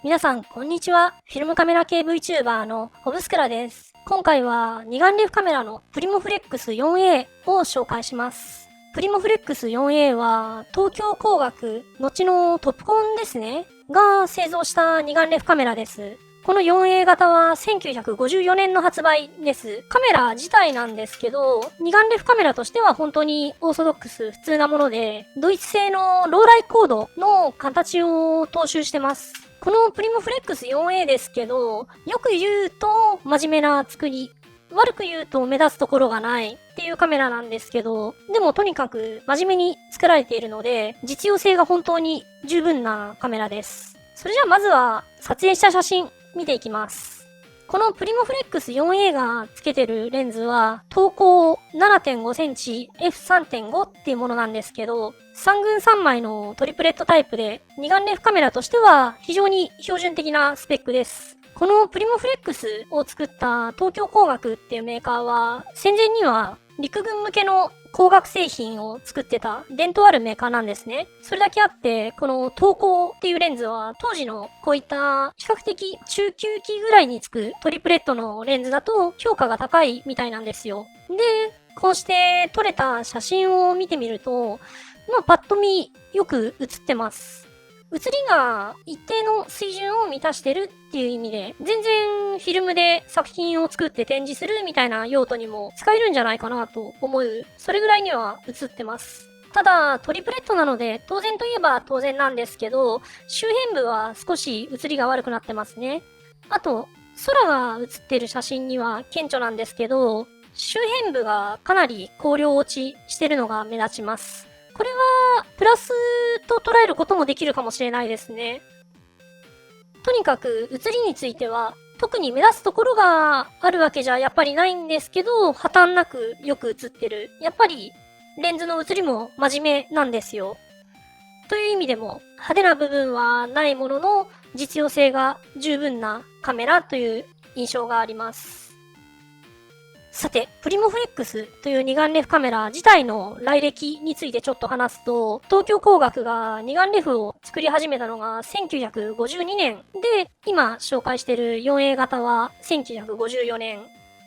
皆さん、こんにちは。フィルムカメラ系 VTuber のホブスクラです。今回は二眼レフカメラのプリモフレックス 4A を紹介します。プリモフレックス 4A は東京工学、後のトップコンですね、が製造した二眼レフカメラです。この 4A 型は1954年の発売です。カメラ自体なんですけど、二眼レフカメラとしては本当にオーソドックス、普通なもので、ドイツ製のローライコードの形を踏襲してます。このプリモフレックス 4A ですけど、よく言うと真面目な作り、悪く言うと目立つところがないっていうカメラなんですけど、でもとにかく真面目に作られているので、実用性が本当に十分なカメラです。それじゃあまずは撮影した写真見ていきます。このプリモフレックス 4A が付けてるレンズは、投光 7.5 センチ F3.5 っていうものなんですけど、3群3枚のトリプレットタイプで、二眼レフカメラとしては非常に標準的なスペックです。このプリモフレックスを作った東京工学っていうメーカーは、戦前には陸軍向けの光学製品を作ってた伝統あるメーカーなんですね。それだけあって、この投光っていうレンズは当時のこういった比較的中級機ぐらいにつくトリプレットのレンズだと評価が高いみたいなんですよ。で、こうして撮れた写真を見てみると、パッと見よく写ってます。写りが一定の水準を満たしてるっていう意味で、全然フィルムで作品を作って展示するみたいな用途にも使えるんじゃないかなと思う。それぐらいには写ってます。ただ、トリプレットなので、当然といえば当然なんですけど、周辺部は少し写りが悪くなってますね。あと、空が写ってる写真には顕著なんですけど、周辺部がかなり光量落ちしてるのが目立ちます。これは、プラスと捉えることもできるかもしれないですね。とにかく、写りについては、特に目立つところがあるわけじゃやっぱりないんですけど、破綻なくよく写ってる。やっぱり、レンズの写りも真面目なんですよ。という意味でも、派手な部分はないものの、実用性が十分なカメラという印象があります。さて、プリモフレックスという二眼レフカメラ自体の来歴についてちょっと話すと、東京工学が二眼レフを作り始めたのが1952年で、今紹介している 4A 型は1954年。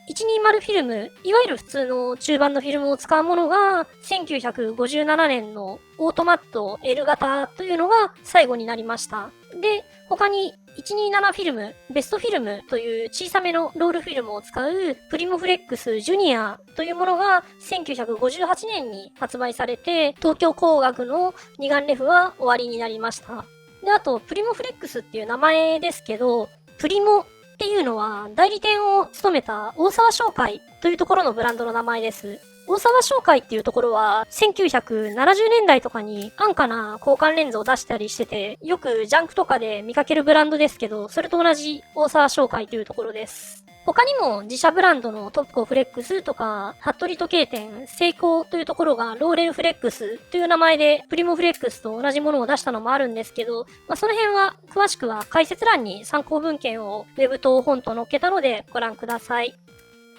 120フィルム、いわゆる普通の中盤のフィルムを使うものが1957年のオートマット L 型というのが最後になりました。で、他に127フィルム、ベストフィルムという小さめのロールフィルムを使うプリモフレックスジュニアというものが1958年に発売されて、東京工学の二眼レフは終わりになりました。で、あと、プリモフレックスっていう名前ですけど、プリモっていうのは代理店を務めた大沢商会というところのブランドの名前です。大沢商会っていうところは1970年代とかに安価な交換レンズを出したりしてて、よくジャンクとかで見かけるブランドですけど、それと同じ大沢商会というところです。他にも自社ブランドのトップコフレックスとか、服部時計店、セイコーというところがローレルフレックスという名前でプリモフレックスと同じものを出したのもあるんですけど、その辺は詳しくは解説欄に参考文献を Web と本と載っけたのでご覧ください。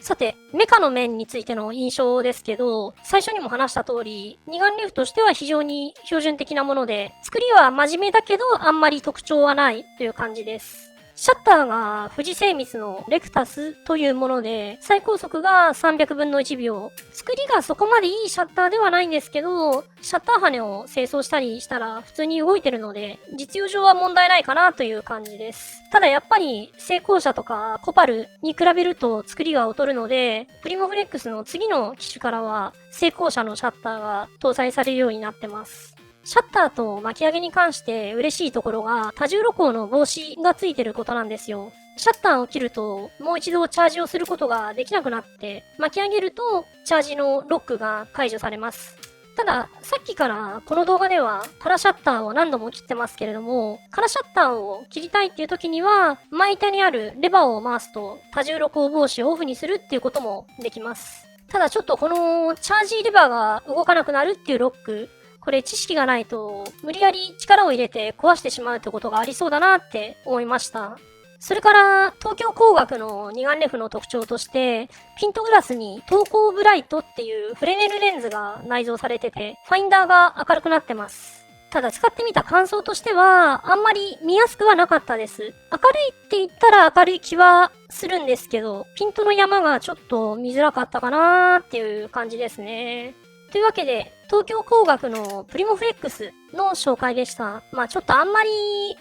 さて、メカの面についての印象ですけど、最初にも話した通り、二眼レフとしては非常に標準的なもので、作りは真面目だけどあんまり特徴はないという感じです。シャッターが富士精密のレクタスというもので、最高速が300分の1秒。作りがそこまでいいシャッターではないんですけど、シャッター羽を清掃したりしたら普通に動いてるので、実用上は問題ないかなという感じです。ただやっぱり、成功車とかコパルに比べると作りが劣るので、プリモフレックスの次の機種からは、成功車のシャッターが搭載されるようになってます。シャッターと巻き上げに関して嬉しいところが多重露光の防止がついてることなんですよ。シャッターを切るともう一度チャージをすることができなくなって巻き上げるとチャージのロックが解除されます。ただ、さっきからこの動画ではカラーシャッターを何度も切ってますけれども、カラーシャッターを切りたいっていう時には前板にあるレバーを回すと多重露光防止をオフにするっていうこともできます。ただちょっとこのチャージレバーが動かなくなるっていうロック、これ知識がないと無理やり力を入れて壊してしまうってことがありそうだなって思いました。それから東京工学の二眼レフの特徴としてピントグラスに投光ブライトっていうフレネルレンズが内蔵されててファインダーが明るくなってます。ただ使ってみた感想としては、あんまり見やすくはなかったです。明るいって言ったら明るい気はするんですけど、ピントの山がちょっと見づらかったかなーっていう感じですね。というわけで、東京工学のプリモフレックスの紹介でした。まあちょっとあんまり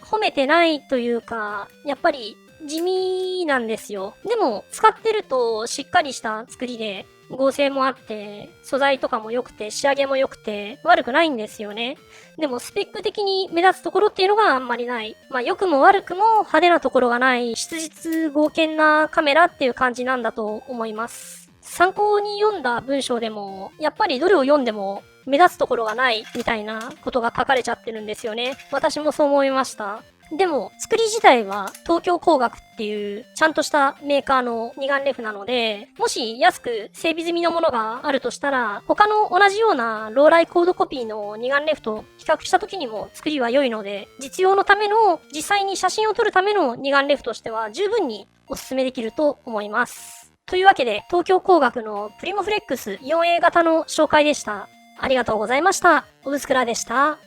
褒めてないというか、やっぱり地味なんですよ。でも、使ってるとしっかりした作りで、合成もあって、素材とかも良くて、仕上げも良くて、悪くないんですよね。でも、スペック的に目立つところっていうのがあんまりない。まあ、良くも悪くも派手なところがない、質実剛健なカメラっていう感じなんだと思います。参考に読んだ文章でも、やっぱりどれを読んでも目立つところがないみたいなことが書かれちゃってるんですよね。私もそう思いました。でも、作り自体は東京工学っていうちゃんとしたメーカーの二眼レフなので、もし安く整備済みのものがあるとしたら、他の同じようなローライコードコピーの二眼レフと比較した時にも作りは良いので、実用のための、実際に写真を撮るための二眼レフとしては十分にお勧めできると思います。というわけで、東京工学のプリモフレックス 4A 型の紹介でした。ありがとうございました。オブスクラでした。